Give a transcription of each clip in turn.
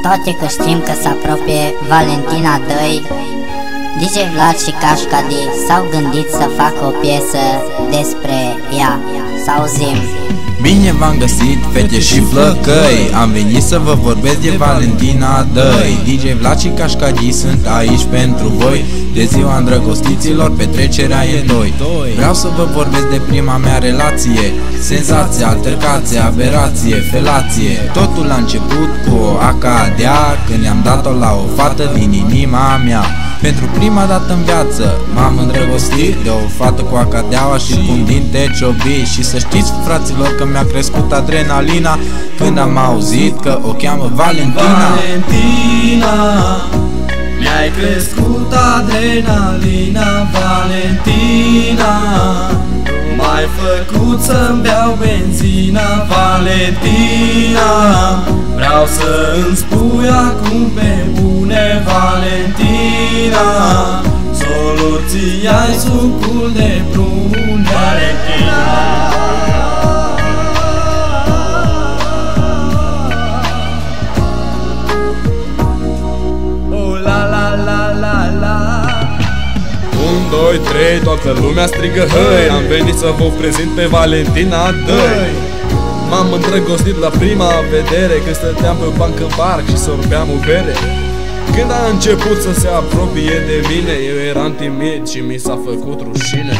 toate că știm că se apropie Valentina 2, DJ Vlad și Cașcadi s-au gândit să facă o piesă despre ea. Să auzim. Bine v-am găsit, fete și flăcăi, am venit să vă vorbesc de Valentina 2. DJ Vlad și Cașcadi sunt aici pentru voi, de ziua îndrăgostiților, petrecerea e 2. Vreau să vă vorbesc de prima mea relație, senzație, altercație, aberație, felație. Totul a început cu o acadea, când i-am dat-o la o fată din inima mea. Pentru prima dată în viață m-am îndrăgostit de o fată cu acadeaua și cu un dinte ciobit. Și să știți, fraților, că mi-a crescut adrenalina când am auzit că o cheamă Valentina. Valentina, mi-ai crescut adrenalina, Valentina, m-ai făcut să-mi beau benzina, Valentina, vreau să-mi spui acum pe bune, Valentina, soluția-i sucul de prun, Valentina. Oh la la la la la. 1, 2, 3, toată lumea strigă hăi, am venit să vă prezint pe Valentina 2. M-am îndrăgostit la prima vedere, când stăteam pe banc în parc și sorbeam o bere. Când a început să se apropie de mine, eu eram timid și mi s-a făcut rușine.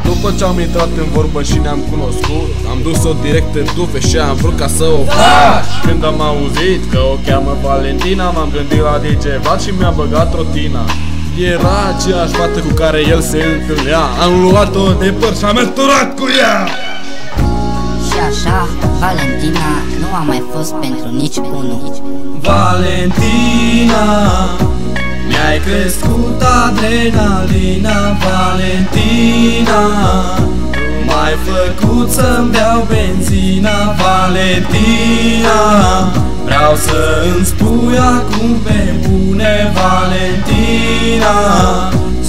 După ce am intrat în vorbă și ne-am cunoscut, am dus-o direct în tufe și am vrut ca să o faci. Când am auzit că o cheamă Valentina, m-am gândit la DJ Vlad și mi-a băgat rotina. Era aceeași fată cu care el se întâlnea, am luat-o de păr și am merturat cu ea. Și așa, Valentina nu a mai fost pentru nici unul. Valentina, mi-ai crescut adrenalina, Valentina, m-ai făcut să-mi beau benzina, Valentina, vreau să-mi spui acum pe bune, Valentina,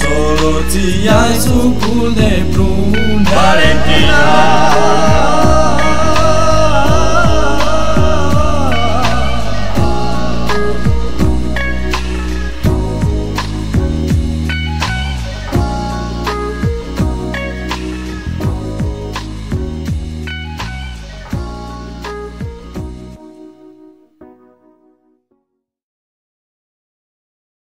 soluția-i sucul de prun, Valentina.